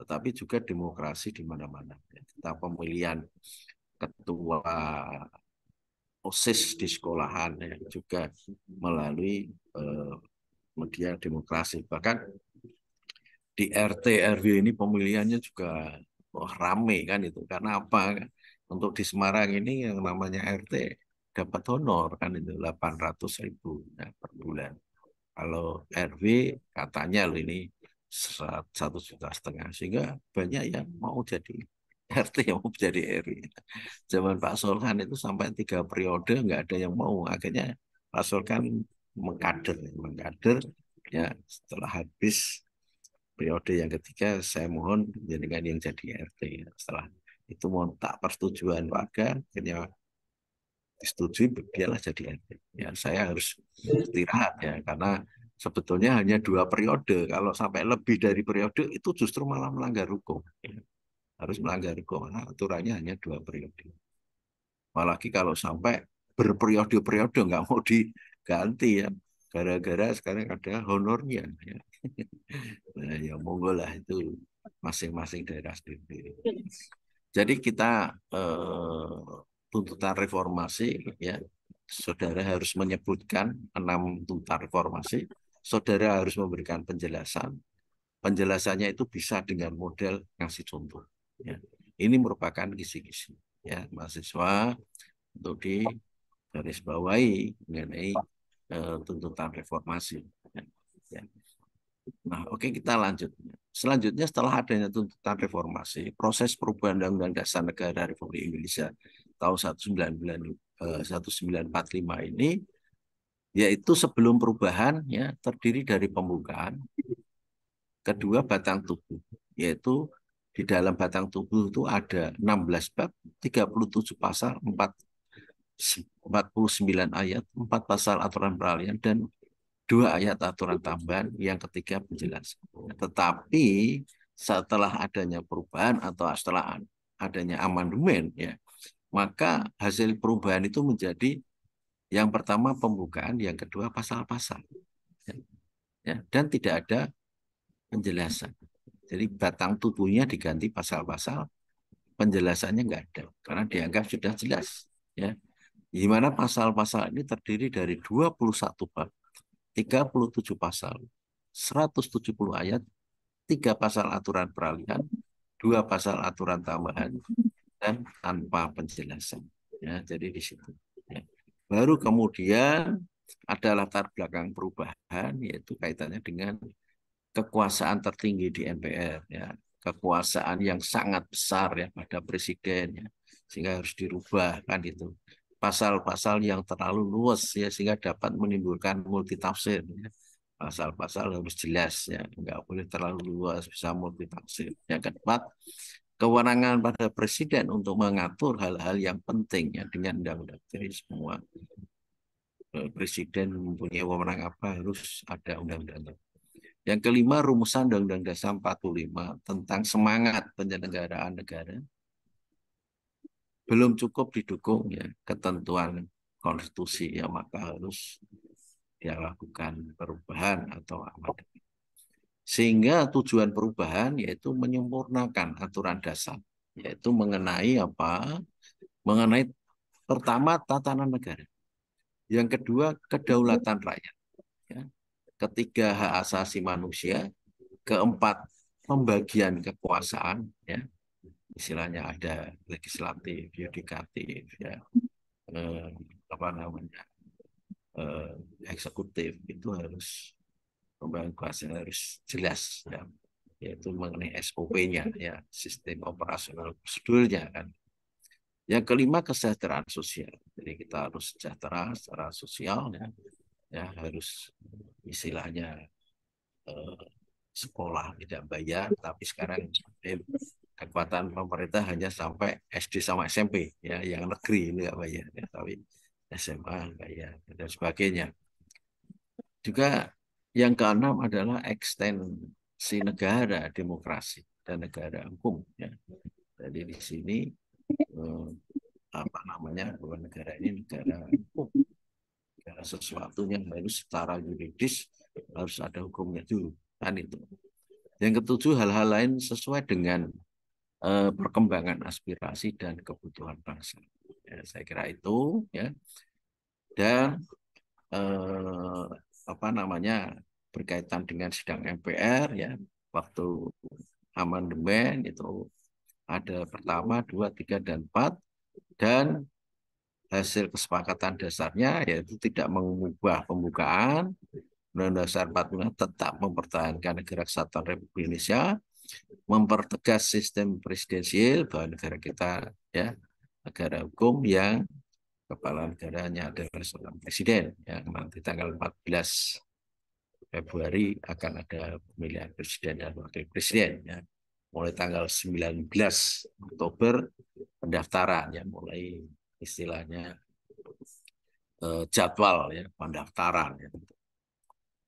tetapi juga demokrasi di mana-mana. Kita pemilihan ketua OSIS di sekolahan ya, juga melalui media demokrasi. Bahkan di RT RW ini pemilihannya juga rame kan itu. Karena apa? Untuk di Semarang ini yang namanya RT dapat honor kan itu 800.000 ya, per bulan. Kalau RW katanya loh ini 1,5 juta, sehingga banyak yang mau jadi RT yang mau jadi RW. Zaman Pak Solhan itu sampai 3 periode nggak ada yang mau. Akhirnya Pak Solhan mengkader ya, setelah habis periode yang ketiga saya mohon jadikan yang jadi RT. Setelah itu minta persetujuan warga, akhirnya disetujui, dialah jadi RT. Ya, saya harus istirahat ya, karena sebetulnya hanya 2 periode. Kalau sampai lebih dari periode itu justru malah melanggar hukum. Ya. Harus melanggar hukum, karena aturannya hanya 2 periode. Apalagi kalau sampai berperiode-periode nggak mau diganti ya, gara-gara sekarang ada honornya. Ya. Nah, ya monggo lah itu masing-masing daerah sendiri. Jadi kita tuntutan reformasi ya, saudara harus menyebutkan 6 tuntutan reformasi, saudara harus memberikan penjelasan. Penjelasannya itu bisa dengan model ngasih contoh. Ya. Ini merupakan kisi-kisi ya mahasiswa untuk digarisbawahi mengenai tuntutan reformasi. Ya. Ya. Nah, oke, kita lanjut. Selanjutnya setelah adanya tuntutan reformasi, proses perubahan Undang-Undang Dasar Negara Republik Indonesia tahun 1945 ini, yaitu sebelum perubahan ya, terdiri dari pembukaan, kedua batang tubuh, yaitu di dalam batang tubuh itu ada 16 bab, 37 pasal, 49 ayat, 4 pasal aturan peralihan, dan 2 ayat aturan tambahan, yang ketiga penjelasan. Tetapi setelah adanya perubahan atau setelah adanya amandemen ya, maka hasil perubahan itu menjadi yang pertama pembukaan, yang kedua pasal-pasal. Ya, dan tidak ada penjelasan. Jadi batang tubuhnya diganti pasal-pasal, penjelasannya nggak ada karena dianggap sudah jelas. Ya, di mana pasal-pasal ini terdiri dari 21 bab, 37 pasal, 170 ayat, 3 pasal aturan peralihan, 2 pasal aturan tambahan, dan tanpa penjelasan. Ya, jadi di situ. Ya. Baru kemudian ada latar belakang perubahan, yaitu kaitannya dengan kekuasaan tertinggi di MPR. Ya. Kekuasaan yang sangat besar ya pada presiden, ya. Sehingga harus dirubah kan itu. Pasal-pasal yang terlalu luas ya sehingga dapat menimbulkan multitafsir. Ya. Pasal-pasal harus jelas ya, nggak boleh terlalu luas, bisa multitafsir. Yang keempat, kewenangan pada presiden untuk mengatur hal-hal yang penting ya dengan undang-undang. Jadi semua presiden mempunyai wewenang apa harus ada undang-undangnya. Yang kelima, rumusan Undang-Undang Dasar 45 tentang semangat penyelenggaraan negara belum cukup didukung ya ketentuan konstitusi ya, maka harus dilakukan perubahan atau amandemen. Sehingga tujuan perubahan yaitu menyempurnakan aturan dasar, yaitu mengenai apa? Mengenai pertama tatanan negara, yang kedua kedaulatan rakyat, ya. Ketiga hak asasi manusia, keempat pembagian kekuasaan, ya. Istilahnya ada legislatif, yudikatif, ya. Apa namanya? Eksekutif itu harus pembagian kekuasaan harus jelas, ya. Yaitu mengenai SOP-nya, ya, sistem operasional prosedurnya kan. Yang kelima, kesejahteraan sosial. Jadi kita harus sejahtera secara sosial, ya, ya harus istilahnya sekolah tidak bayar, tapi sekarang kekuatan pemerintah hanya sampai SD sama SMP, ya, yang negeri ini nggak bayar, ya, tapi SMA bayar dan sebagainya. Juga yang keenam adalah ekstensi negara demokrasi dan negara hukum, ya. Jadi di sini apa namanya, bahwa negara ini negara hukum, negara sesuatunya harus secara yuridis harus ada hukumnya dulu kan itu. Yang ketujuh, hal-hal lain sesuai dengan perkembangan aspirasi dan kebutuhan bangsa. Ya, saya kira itu, ya. Dan apa namanya, berkaitan dengan sidang MPR, ya, waktu amandemen itu ada pertama, 2, 3, dan 4, dan hasil kesepakatan dasarnya yaitu tidak mengubah pembukaan. Undang-Undang Dasar 45 tetap mempertahankan negara kesatuan Republik Indonesia, mempertegas sistem presidensial bahwa negara kita, ya, negara hukum yang kepala negaranya adalah seorang presiden. Ya, nanti tanggal 14 Februari akan ada pemilihan presiden dan wakil presiden, ya. Mulai tanggal 19 Oktober pendaftaran, ya, mulai istilahnya jadwal, ya, pendaftaran, ya.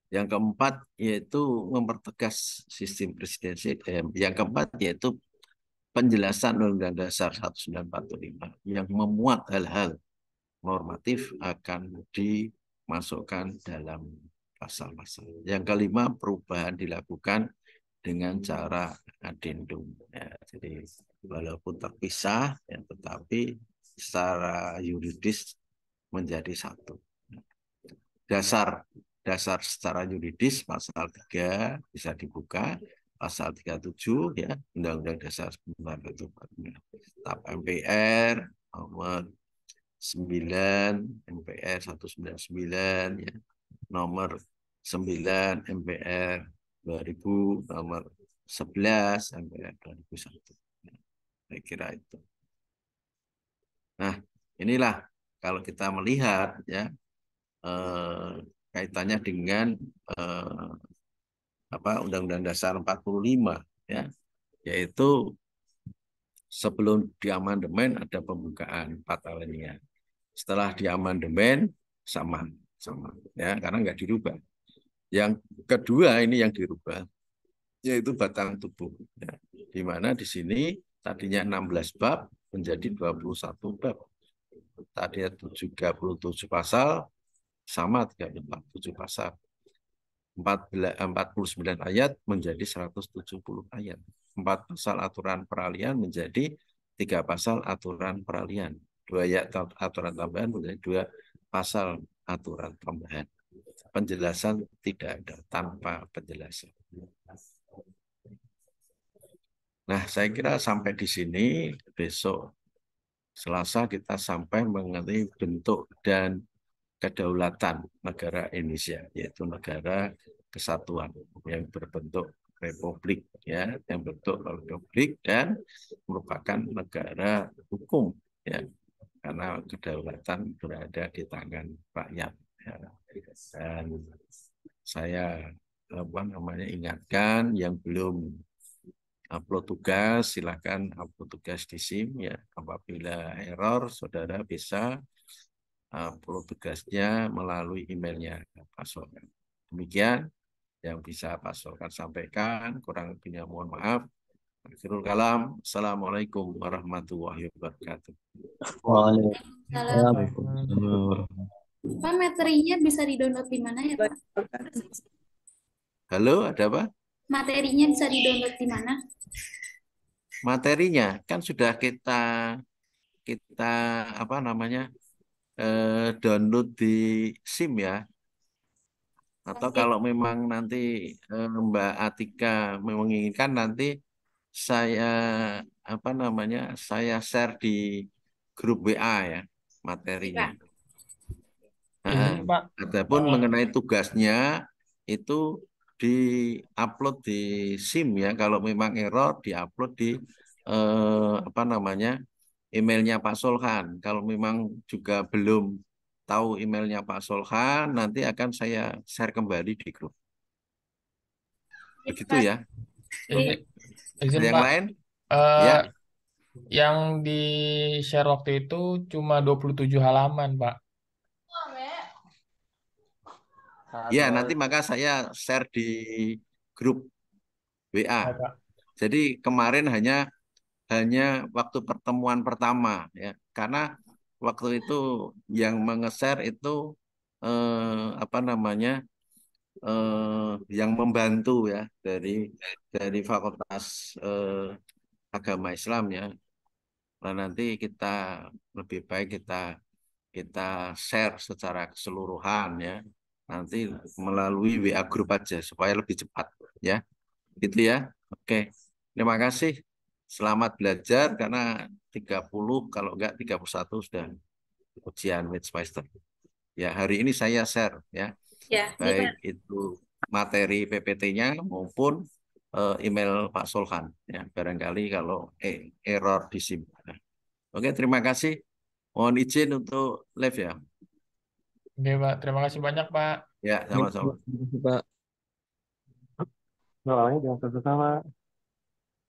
Yang keempat yaitu mempertegas sistem presidensial. Yang keempat yaitu penjelasan Undang-Undang Dasar 1945 yang memuat hal-hal normatif akan dimasukkan dalam pasal-pasal. Yang kelima, perubahan dilakukan dengan cara adendum. Ya, jadi walaupun terpisah, ya, tetapi secara yuridis menjadi satu. Dasar secara yuridis pasal 3 bisa dibuka, pasal 37, ya, Undang-Undang Dasar 1945. Tap MPR nomor 9 MPR 199, ya, nomor 9 MPR 2000, nomor 11 MPR 2001. Ya, saya kira itu. Nah, inilah kalau kita melihat, ya, kaitannya dengan Undang-Undang Dasar 45, ya, yaitu sebelum diamandemen ada pembukaan 4 alinea. Setelah diamandemen sama, ya, karena nggak dirubah. Yang kedua ini yang dirubah, yaitu batang tubuh, ya, di mana di sini tadinya 16 bab menjadi 21 bab. Tadinya 37 pasal sama 37 pasal. 49 ayat menjadi 170 ayat. 4 pasal aturan peralihan menjadi 3 pasal aturan peralihan. 2 ayat aturan tambahan menjadi 2 pasal aturan tambahan. Penjelasan tidak ada, tanpa penjelasan. Nah, saya kira sampai di sini. Besok Selasa kita sampai mengenai bentuk dan kedaulatan negara Indonesia, yaitu negara kesatuan yang berbentuk republik, ya, yang bentuk republik dan merupakan negara hukum, ya, karena kedaulatan berada di tangan rakyat. Ya. Dan saya ingatkan yang belum upload tugas, silakan upload tugas di SIM, ya. Apabila error, saudara bisa upload tugasnya melalui emailnya Pak Solkan. Demikian yang bisa Pak Solkan sampaikan. Kurang lebihnya mohon maaf. Akhirul kalam. Assalamualaikum warahmatullahi wabarakatuh. Waalaikumsalam Salam. warahmatullahi Pak, materinya bisa di-download di mana ya, Pak? Halo, ada apa? Materinya bisa di-download di mana? Materinya kan sudah kita download di SIM, ya. Atau kalau memang nanti Mbak Atika menginginkan, nanti saya saya share di grup WA, ya, materinya. Ini Pak, Adapun mengenai tugasnya itu di-upload di SIM, ya. Kalau memang error, di-upload di emailnya Pak Solhan. Kalau memang juga belum tahu emailnya Pak Solhan, nanti akan saya share kembali di grup. Begitu, ya. izin Yang Pak, lain, Eh, ya. yang di share waktu itu cuma 27 halaman, Pak. Ya, nanti maka saya share di grup WA. Ya, Pak. Jadi kemarin hanya waktu pertemuan pertama, ya, karena waktu itu yang menge-share itu yang membantu, ya, dari Fakultas Agama Islam, ya. Nah, nanti kita lebih baik kita share secara keseluruhan, ya. Nanti melalui WA grup aja supaya lebih cepat, ya. Gitu, ya. Oke. Terima kasih. Selamat belajar karena 30 kalau enggak 31 sudah ujian Midwestern. Ya, hari ini saya share, ya. Ya, Baik itu materi PPT-nya maupun email Pak Solhan, ya. Barangkali kalau error di SIM. Oke, terima kasih. Mohon izin untuk live, ya. Oke, Pak. Terima kasih banyak, Pak. Ya, sama-sama. wabarakatuh, Pak. Doanya jangan sama